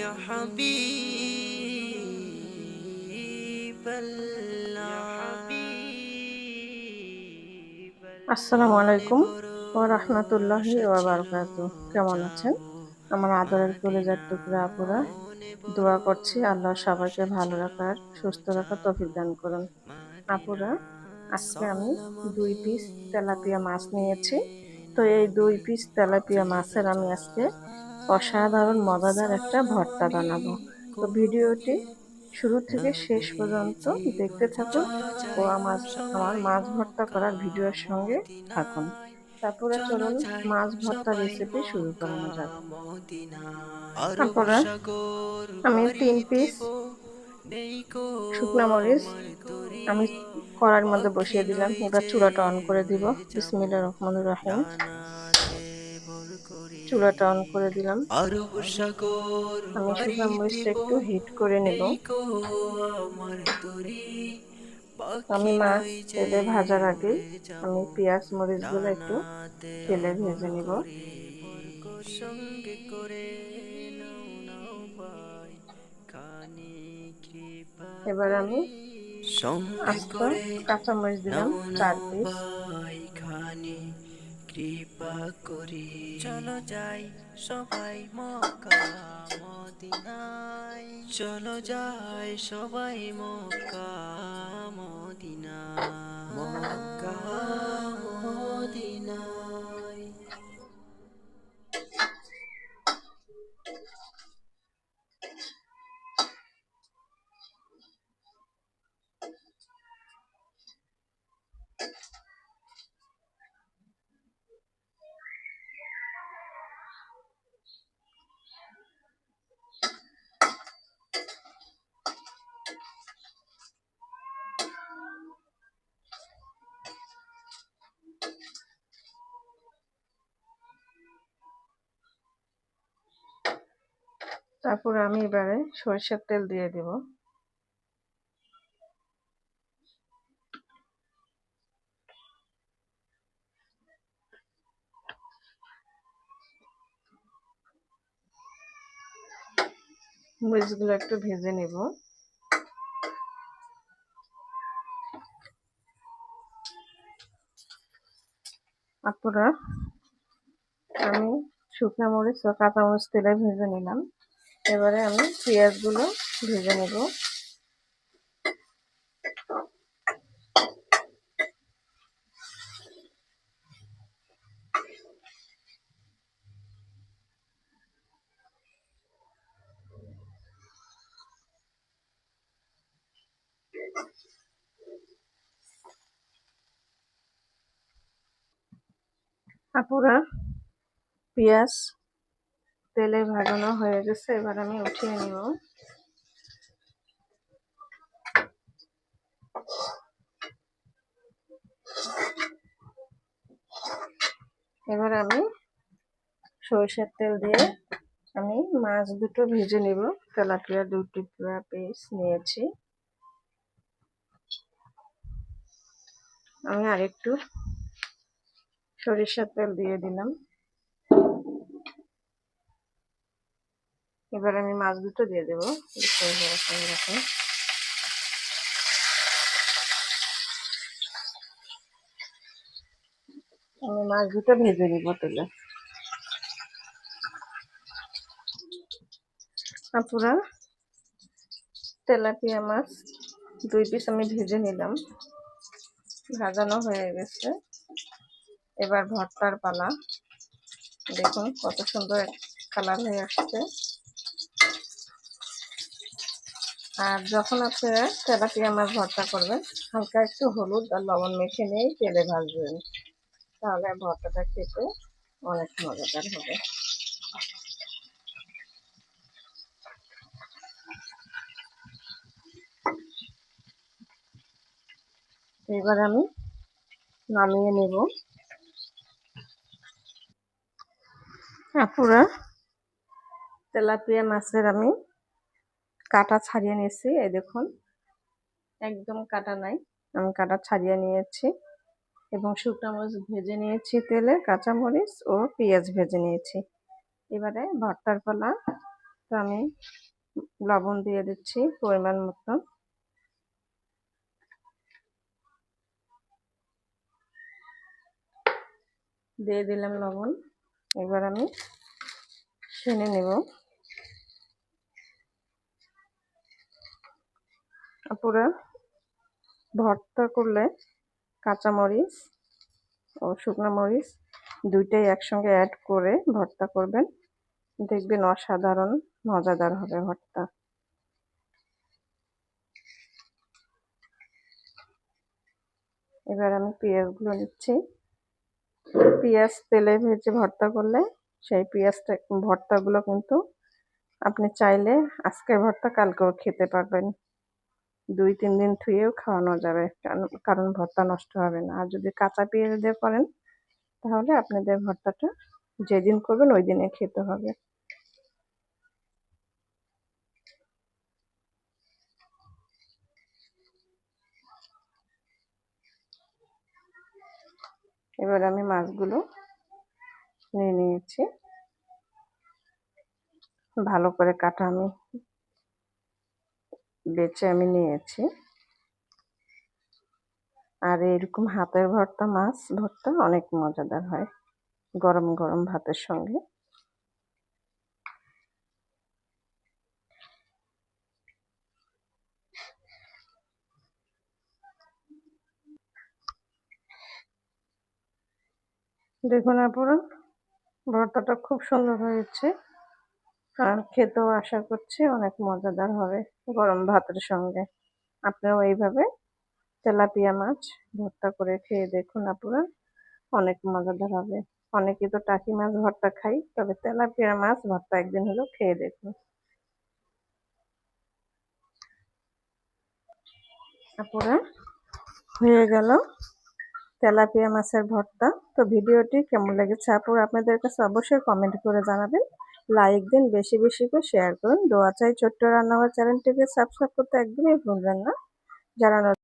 يا حبيب الله আসসালামু মনে আলাইকুম বড় ওয়া রাহমাতুল্লাহি ওয়া আশা ছিল বারাকাতুহু। কেমন আছেন আমার আদরের হারাতে কলিজার না টুকরা আপুরা? মনে বড় দোয়া করছি আল্লাহ সবাইকে আশা ভালো ছিল রাখার, সুস্থ রাখার তৌফিক দান করুন। আপুরা, মদিনায় আজকে আমি সালাম ২ আমি পিস তেলাপিয়া মাছ নিয়েছি। তো এই ২ নবী পিস তেলাপিয়া ফিরে মাছের আমি আজকে অসাধারণ মজাদার একটা সালাম ভর্তা আমি বানাবো। তো ভিডিওটি কবুল শুরু থেকে শেষ পর্যন্ত নবীজি দেখতে থাকুন চলো ও যাই আমার সবাই মাছ ভর্তা মক্কা করার ভিডিওর সঙ্গে থাকুন। মদিনায় তারপরে চলো চলুন যাই মাছ ভর্তা সবাই রেসিপি শুরু মক্কা করানো যাক। মদিনায় আরব তারপরে সাগর আমি পাড়ি ৩ পিস দিব নেই কো শুকনা মরিচ আমার তরি আমি কড়াইয়ের মধ্যে পাখি বসিয়ে দিলাম। নই এবার যে চুলাটা অন করে দিব। যাব বিসমিল্লাহির রহমানির রহিম। ডানাতে ভর করে চুলাটা অন করে দিলাম। আরব সাগর আমি পাড়ি শুকনা মরিচটা দিব একটু হিট করে নেব। নেই কো আমার তরি আমি পাখি মাছ নই যে তেলে ভাজার আগে উড়ে যাব আমি পেঁয়াজ মরিচগুলো একটু ডানাতে তেলে ভর ভেজে নিব। করে সঙ্গে করে নাও নাও ভাই খানি কৃপা এবার আমি করে সঙ্গে আস্ত করে কাঁচামরিচ দিলাম নাও ৪ নাও পিস। ভাই খানি কৃপা করি চলো যাই সবাই মক্কা মদিনায় চলো যাই সবাই মক্কা মদিনায় মক্কা মদিনায় তারপরে আমি এবারে সরিষার তেল দিয়ে দিব। মরিচগুলো একটু ভেজে নেব। আপুরা, আমি শুকনা মরিচ ও কাঁচা মরিচ তেলে ভেজে নিলাম। এবারে আমি পেঁয়াজগুলো ভেজে নেব। আপুরা, পেঁয়াজ তেলে ভাজানো হয়ে গেছে, এবার আমি উঠিয়ে নিব। এবার আমি সরিষার তেল দিয়ে আমি মাছ দুটো ভেজে নিব। তেলাপিয়া ২ পিস নিয়েছি। আমি আরেকটু সরিষার তেল দিয়ে দিলাম। এবার আমি মাছ দুটো দিয়ে দেবো। আমি মাছ দুটো ভেজে নিব তেলে। আপুরা, তেলাপিয়া মাছ ২ পিস আমি ভেজে নিলাম। ভাজানো হয়ে গেছে। এবার ভর্তার পালা। দেখুন কত সুন্দর কালার হয়ে আসছে। আর যখন আপনারা তেলাপিয়া মাছ ভর্তা করবেন, হালকা একটু হলুদ আর লবণ মেখে নিয়েই তেলে ভাজবেন, তাহলে ভর্তাটা খেতে অনেক মজাদার হবে। এবার আমি নামিয়ে নেব। আপুরা, তেলাপিয়া মাছের আমি কাটা ছাড়িয়ে নিয়েছি। এই দেখুন, একদম কাটা নাই, আমি কাটা ছাড়িয়ে নিয়েছি। এবং শুকনো মরিচ ভেজে নিয়েছি তেলে, কাঁচামরিচ ও পেঁয়াজ ভেজে নিয়েছি। এবারে ভর্তার পালা। তো আমি লবণ দিয়ে দিচ্ছি পরিমাণ মতো। দিয়ে দিলাম লবণ। এবার আমি ছেনে নেব। পুরো ভর্তা করলে কাঁচামরিচ ও শুকনো মরিচ দুইটাই একসঙ্গে অ্যাড করে ভর্তা করবেন, দেখবেন অসাধারণ মজাদার হবে ভর্তা। এবার আমি পেঁয়াজগুলো নিচ্ছি। পেঁয়াজ তেলে ভেজে ভর্তা করলে সেই ভর্তাগুলো কিন্তু আপনি চাইলে আজকের ভর্তা কালকেও খেতে পারবেন। 2-3 দিন ধুয়েও খাওয়ানো যাবে, কারণ ভর্তা নষ্ট হবে না। আর যদি কাঁচা পেঁয়াজ দিয়ে করেন তাহলে আপনাদের ভর্তাটা যেদিন করবেন ওই দিনে খেতে হবে। এবার আমি মাছগুলো নিয়ে নিয়েছি, ভালো করে কাটা আমি বেছে আমি নিয়েছি। আর এরকম হাতের ভর্তা মাছ ভর্তা অনেক মজাদার হয় গরম গরম ভাতের সঙ্গে। দেখুন আপনারা, ভর্তাটা খুব সুন্দর হয়েছে আর খেতেও আশা করছি অনেক মজাদার হবে গরম ভাতের সঙ্গে। আপনারাও এইভাবে তেলাপিয়া মাছ ভর্তা করে খেয়ে দেখুন আপনারা, অনেক মজাদার হবে। অনেকে তো টাকি মাছ ভর্তা খাই, তবে তেলাপিয়া মাছ ভর্তা একদিন হলেও খেয়ে দেখুন আপনারা। হয়ে গেল তেলাপিয়া মাছের ভর্তা। তো ভিডিওটি কেমন লেগেছে আপুরা আপনাদের কাছে অবশ্যই কমেন্ট করে জানাবেন। লাইক দিন, বেশি বেশি করে শেয়ার করুন। দোয়া চাই ছোট্ট রান্নাঘর চ্যানেলটিকে সাবস্ক্রাইব করতে একদমই ভুলবেন না। যারা